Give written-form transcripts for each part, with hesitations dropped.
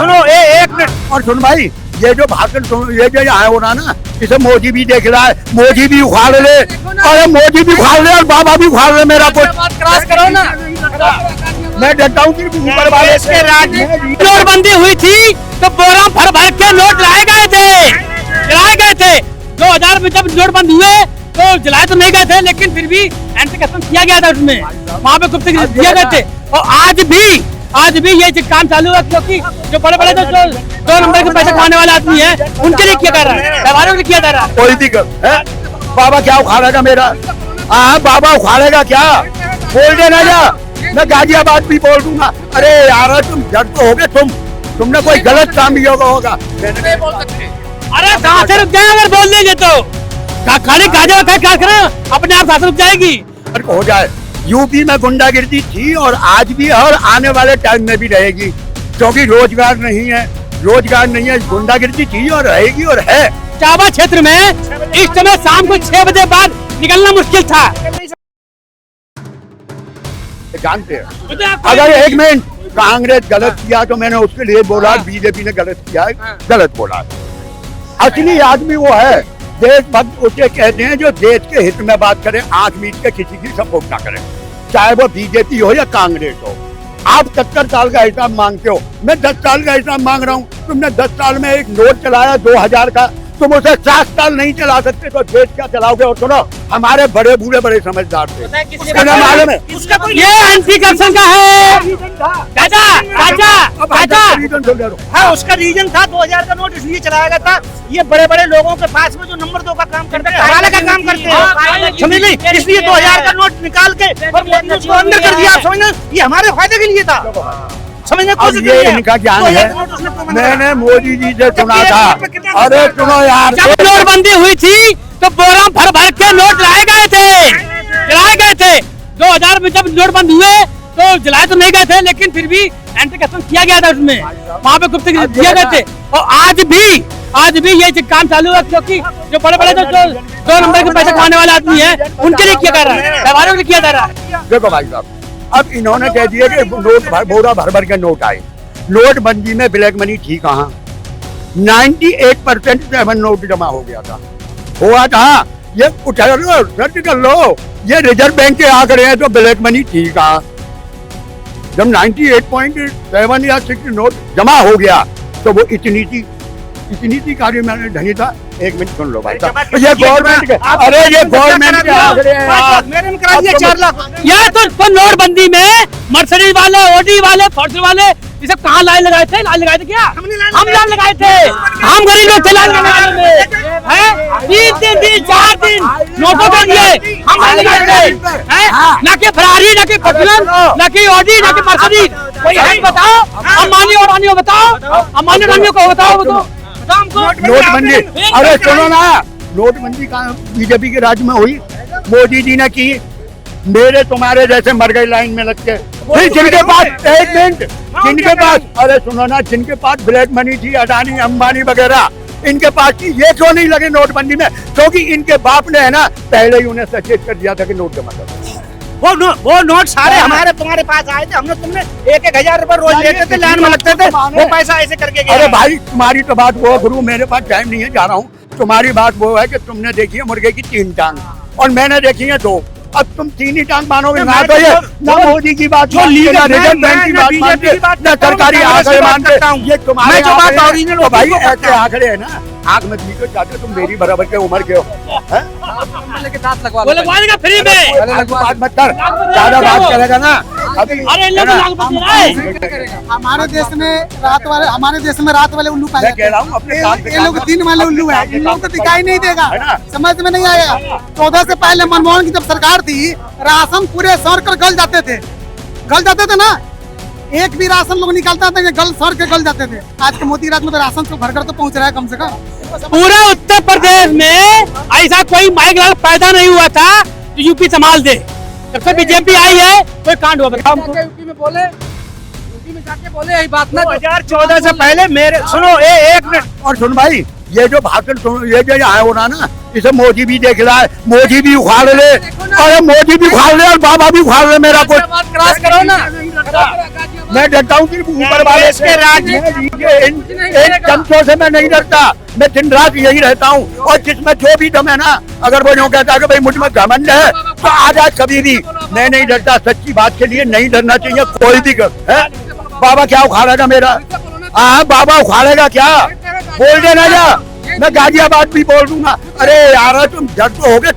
सुनो एक मिनट और सुन भाई, ये जो भाषण ये जो यहाँ हो रहा ना, इसे मोदी भी देख रहा है, मोदी भी उखाड़ ले, अरे मोदी भी उखाड़ ले और बाबा भी उखाड़ ले मेरा कुछ। क्रॉस करो ना। मैं डरता हूँ कि ऊपर वाले से नोटबंदी हुई थी तो बोरा भर भर के नोट लाए गए थे 2000 में जब नोटबंदी हुए तो जलाए तो नहीं गए थे, लेकिन फिर भी एंटी करप्शन किया गया था, उसमें वहाँ पे गुप्त दिए गए थे। और आज भी ये काम चालू है, क्योंकि जो बड़े बड़े जो 2 नंबर के पैसे खाने वाले आदमी है उनके लिए किया जा रहा है, व्यापारियों के लिए किया जा रहा है। कोई दिक्कत है? बाबा क्या उखाड़ेगा मेरा? हाँ बाबा उखाड़ेगा क्या? बोल देना जा, मैं गाजियाबाद भी बोल दूंगा। अरे यार तुम जड़ तो हो गए, तुमने कोई गलत काम भी होगा। नहीं बोल सकते। अरे कहाँ से रुक जाए अगर बोल देंगे तो? खाली गाजियाबाद क्या करें, अपने आप रुक जाएगी। हो जाए। यूपी में गुंडागिर्दी थी और आज भी है और आने वाले टाइम में भी रहेगी, क्योंकि रोजगार नहीं है, गुंडागिर्दी थी और रहेगी और है। चावा क्षेत्र में इस समय शाम को 6 बजे बाद निकलना मुश्किल था। जानते हैं, अगर 1 मिनट कांग्रेस गलत किया तो मैंने उसके लिए बोला, बीजेपी ने गलत किया है, गलत बोला। असली आदमी वो है, देशभक्त उसे कहते हैं जो देश के हित में बात करें, आंख मीच के किसी की सपोर्ट ना करें, चाहे वो बीजेपी हो या कांग्रेस हो। आप 70 साल का हिसाब मांगते हो, मैं 10 साल का हिसाब मांग रहा हूँ। तुमने 10 साल में एक नोट चलाया 2000 का, तुम उसे 7 साल नहीं चला सकते तो देश क्या चलाओगे? और सुनो, हमारे बड़े बूढ़े समझदार थे, मालूम है ये एंटी करप्शन का है। हाँ, उसका रीजन था 2000 का नोट इसलिए चलाया गया था, ये बड़े बड़े लोगों के पास में जो नंबर 2 का काम करते हैं, हवाले का काम करते हैं, समझ नहीं, इसलिए 2000 का नोट निकाल के और मोदी ने उसको अंदर कर दिया। समझना, ये हमारे फायदे के लिए था। समझने को ये इनका ज्ञान है, मैंने मोदी जी से सुना था। अरे सुनो यार, जब नोटबंदी हुई थी तो बोरा भर भर के नोट लाए गए थे 2000 में जब नोटबंदी हुए तो जलाए तो नहीं गए थे, लेकिन फिर भी एंटी करप्शन किया गया था, उसमें वहाँ पे गुप्त दिए गए थे। और आज भी ये काम चालू है, क्योंकि जो बड़े बड़े जो 2 नंबर के पैसे खाने वाले आदमी है उनके लिए किया जा रहा है, व्यापारियों के लिए किया जा रहा है। देखो भाई साहब, अब इन्होंने कह दिया कि नोट बोरा भर भर के नोट आए। नोटबंदी में ब्लैक मनी थी कहाँ? 98% सेवन नोट जमा हो गया था, हुआ था। ये उठा लो, सर्च कर लो, ये रिजर्व बैंक के आंकड़े हैं, तो ब्लैक मनी थी कहाँ? जब 98.7 या 6 नोट जमा हो गया तो वो इतनी थी कार्य मैंने ढंगी था। 1 मिनट सुन लो भाई साहब, ये गवर्नमेंट के, अरे ये गवर्नमेंट के आंकड़े हैं। मेरे में करा दिया 4 लाख। ये तो नोटबंदी में मर्सिडीज वाले, ऑडी वाले, फॉर्च्यूनर वाले, ये सब कहाँ लाइन लगाए थे क्या? हम लाइन लगाए थे, हम गरीब लोग थे लाइन लगाने में। 3 दिन 4 दिन नोटों के लिए हम लाइन लगाए थे, ना कि फरारी, ना कि फॉर्च्यूनर, ना कि ऑडी, ना कि मर्सिडीज। कोई बताओ, अंबानी और अडानी को बताओ, अंबानी अडानी को बताओ नोटबंदी। अरे सुनो ना, नोटबंदी का बीजेपी के राज्य में हुई, मोदी जी ने की, मेरे तुम्हारे जैसे मर गए लाइन में लग के। फिर जिनके पास, 1 मिनट, जिनके पास, अरे सुनो ना, जिनके पास ब्लैक मनी थी, अडानी अंबानी वगैरह, इनके पास थी, ये क्यों नहीं लगे नोटबंदी में? क्योंकि इनके बाप ने है ना पहले ही उन्हें सचेत कर दिया था कि नोट जमा करो। वो नोट सारे हमारे तुम्हारे पास आए थे, हमने तुमने 1-1000 रुपए रोज लेते थे, लाइन में लगते थे, वो पैसा ऐसे करके गया। अरे भाई तुम्हारी तो बात वो गुरु, मेरे पास टाइम नहीं है, जा रहा हूँ। तुम्हारी बात वो है कि तुमने देखी है मुर्गे की 3 टांग और मैंने देखी है 2। अब तुम 3 ही टांग मानोगे ना? तो ये ना मोदी की बात, जो लीगल रिजर्व बैंक की बात मानते, ना सरकारी आंकड़े मानते, ये तुम्हारे जो बात ओरिजिनल भाई ऐसे आंकड़े है ना, आंख में भी तो जाते, तुम मेरी बराबर के उम्र के हो। लगवाएगा फ्री में, बात मत कर, ज्यादा बात करेगा ना। हमारे देश में रात वाले उल्लू पाए कह रहा हूँ, अपने ये लोग दिन वाले उल्लू है, इन लोगों को दिखाई नहीं देगा, समझ में नहीं आएगा। 14 से पहले मनमोहन की जब सरकार थी, राशन पूरे सर कर गल जाते थे ना, एक भी राशन लोग निकालता था गल सर के गल जाते थे। आज के मोदी राज में तो राशन तो घर घर तो पहुंच रहा है कम से कम। पूरे उत्तर प्रदेश में ऐसा कोई माइक पैदा नहीं हुआ था जो यूपी संभाल दे। जब से बीजेपी आई है कोई कांड हुआ बताओ हमको। यूपी में जाके बोले यही बात ना, 2014 से पहले मेरे सुनो 1 मिनट और सुन भाई, ये जो भाषण ये जो यहाँ हो रहा ना, इसे मोदी भी देख रहा है, मोदी भी उखाड़ ले, अरे मोदी भी उखाड़ ले और बाबा भी उखाड़ ले मेरा कुछ। क्रॉस करो ना। मैं डरता हूँ सिर्फ ऊपर वाले से, इन चमचों से मैं नहीं डरता। मैं दिन रात यही रहता हूँ, और जिसमें जो भी दम है ना, अगर वो यूँ कहता है कि भाई मुझ में घमंड है तो आ जाए कभी भी, मैं नहीं डरता। सच्ची बात के लिए नहीं डरना चाहिए कोई भी है। बाबा क्या उखाड़ेगा मेरा? हाँ बाबा उखाड़ेगा क्या? बोल देना जा, मैं गाजियाबाद भी बोल दूंगा। अरे यार तुम जड़ तो होगे,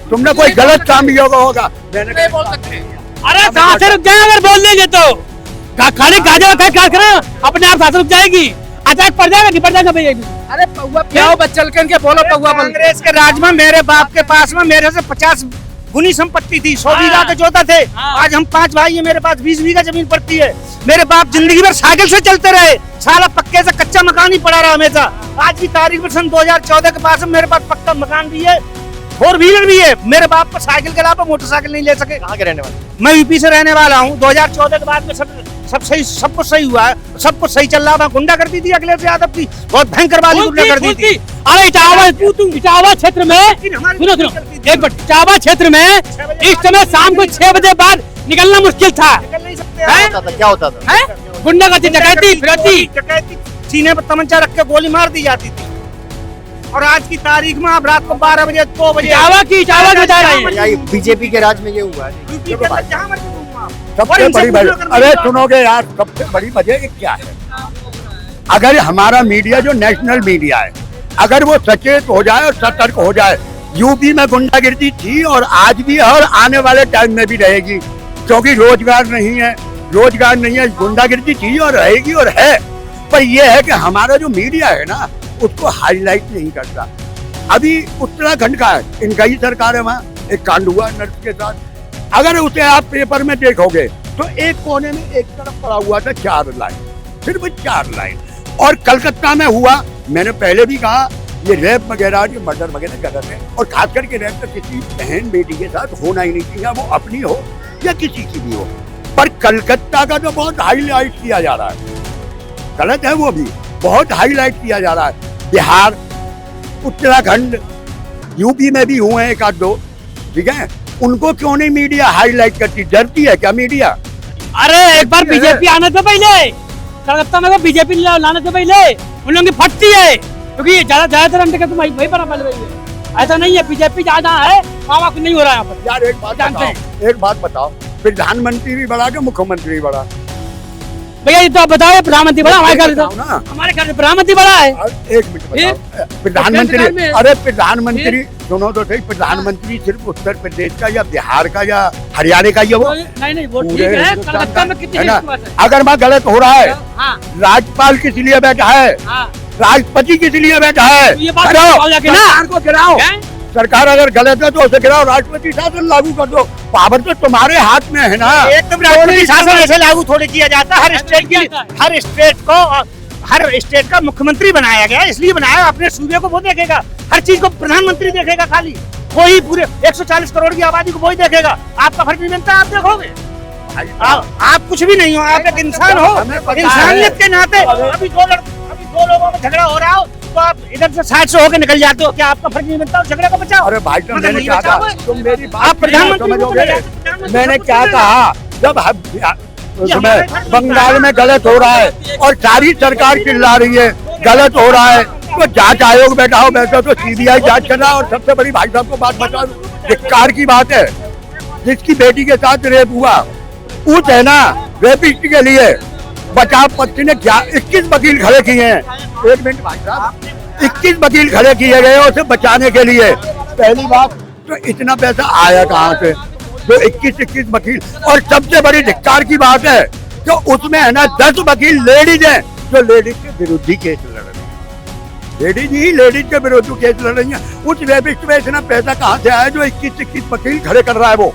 तुमने कोई गलत काम भी होगा। मैंने बोल सकते, अरे कहाँ से रुक जाए अगर बोल देंगे तो खाली गाजा क्या करें, अपने आप रुक जाएगी, अचानक पड़ जाएगा कि पड़ जाएगा भैया। अरे पौवा क्या बच्चल के बोलो पौवा। कांग्रेस के राज में मेरे बाप के पास में मेरे से 50 गुनी संपत्ति थी, 100 बीघा के जोता थे। आज हम 5 भाई है, मेरे पास 20 बीघा जमीन पड़ती है। मेरे बाप जिंदगी भर साइकिल से चलते रहे, साला पक्के से कच्चा मकान ही पड़ा रहा हमेशा। आज की तारीख में सन 2014 के पास में मेरे पास पक्का मकान भी है, 4 व्हीलर भी है। मेरे बाप पर साइकिल के अलावा मोटरसाइकिल नहीं ले सके। कहाँ के रहने वाले? मैं यूपी से रहने वाला हूँ। 2014 के बाद में सब सही, सब कुछ सही हुआ है, सब कुछ सही चल रहा था। गुंडा कर दी थी अखिलेश यादव की, बहुत भयंकर वाली गुंडा कर दी थी। अरे इटावा क्षेत्र में सुनो एक मिनट, इटावा क्षेत्र में इस समय शाम को 6 बजे बाद निकलना मुश्किल था। क्या होता था? गुंडा का डकैती, सीने पर तमंचा रख के गोली मार दी जाती थी। और आज की तारीख में आप रात को 12 बजे 2 बजे इटावा बता रहे हैं। बीजेपी के राज में ये हुआ है। सबसे बड़ी वजह, अरे सुनोगे यार, सबसे बड़ी वजह क्या है? अगर हमारा मीडिया जो नेशनल मीडिया है, अगर वो सचेत हो जाए और सतर्क हो जाए, यूपी में गुंडागिर्दी थी और आज भी है और आने वाले टाइम में भी रहेगी, क्योंकि रोजगार नहीं है, गुंडागिर्दी थी और रहेगी और है। पर यह है कि हमारा जो मीडिया है ना, उसको हाईलाइट नहीं करता। अभी उत्तराखंड का है, इनका ही सरकार है, वहाँ एक कांड हुआ नर्स के साथ। अगर उसे आप पेपर में देखोगे तो एक कोने में एक तरफ पड़ा हुआ था 4 लाइन, सिर्फ 4 लाइन। और कलकत्ता में हुआ, मैंने पहले भी कहा, ये रेप वगैरह जो मर्डर वगैरह गलत है, और खास करके रेप तो किसी बहन बेटी के साथ होना ही नहीं चाहिए, वो अपनी हो या किसी की भी हो। पर कलकत्ता का तो बहुत हाईलाइट किया जा रहा है, गलत है वो भी, बहुत हाईलाइट किया जा रहा है। बिहार, उत्तराखंड, यूपी में भी हुए हैं 1-2, ठीक है, उनको क्यों नहीं मीडिया हाईलाइट करती? डरती है क्या मीडिया? अरे एक बार बीजेपी आने से पहले, कलकत्ता में बीजेपी लाने से पहले उन लोगों की फटती है, क्योंकि ज्यादातर अंडे का तो वही बना पहले। ऐसा नहीं है बीजेपी ज्यादा है, वहाँ कुछ नहीं हो रहा है यहाँ पर। यार एक बात बताओ, प्रधानमंत्री भी बड़ा कि मुख्यमंत्री बड़ा? भैया ये तो आप बताओ, प्रधानमंत्री बड़ा हमारे घर से प्रधानमंत्री बड़ा है। एक मिनट बताओ, प्रधानमंत्री, अरे प्रधानमंत्री दोनों तो सही, प्रधानमंत्री सिर्फ उत्तर प्रदेश का या बिहार का या हरियाणा का, ये वो नहीं वो ठीक है, कलकत्ता में कितनी है ना? अगर वहाँ गलत हो रहा है, राज्यपाल किस लिए बैठा है, राष्ट्रपति किस लिए बैठा है? सरकार को गिराओ, सरकार अगर गलत है तो उसे गिराओ, राष्ट्रपति शासन लागू कर दो, पावर तो तुम्हारे हाथ में है ना। एकदम राष्ट्रपति शासन ऐसे लागू थोड़ी किया जाता है। हर स्टेट का मुख्यमंत्री बनाया गया, इसलिए बनाया, अपने सूबे को वो देखेगा, हर चीज को प्रधानमंत्री देखेगा, खाली वही पूरे 140 करोड़ की आबादी को वही देखेगा। आपका फर्ज नहीं बनता, आप देखोगे? आप कुछ भी नहीं हो, आप एक इंसान हो, इंसानियत के नाते। अभी दो लोगों में झगड़ा हो रहा हो तो आप इधर से साइड से होकर निकल जाते हो, क्या आपका फर्ज नहीं बनता झगड़े को बचाओ? अरे भाई साहब, मैंने क्या कहा, तुम मेरी बात आप प्रधानमंत्री, मैंने क्या कहा? जब बंगाल में गलत हो रहा है और सारी सरकार चिल्ला रही है गलत हो रहा है, तो जांच आयोग बैठा हो, बैठा तो सीबीआई जांच कर रहा है। और सबसे बड़ी भाई साहब को बात बता दूं, धिक्कार की बात है, जिसकी बेटी के साथ रेप हुआ, उस है ना रेपिस्ट के लिए बचाव पक्ष ने 21 वकील खड़े किए हैं। एक मिनट भाई साहब, 21 वकील खड़े किए गए उसे बचाने के लिए। पहली बात तो इतना पैसा आया कहाँ से, जो 21 वकील? और सबसे बड़ी धिक्कार की बात है जो उसमें है ना 10 वकील लेडीज हैं, जो लेडीज के विरुद्ध ही केस लड़ रही है, लेडीज के विरुद्ध केस लड़ रही है। उस रेपिस्ट में इतना पैसा कहाँ से आया जो 21 वकील खड़े कर रहा है वो?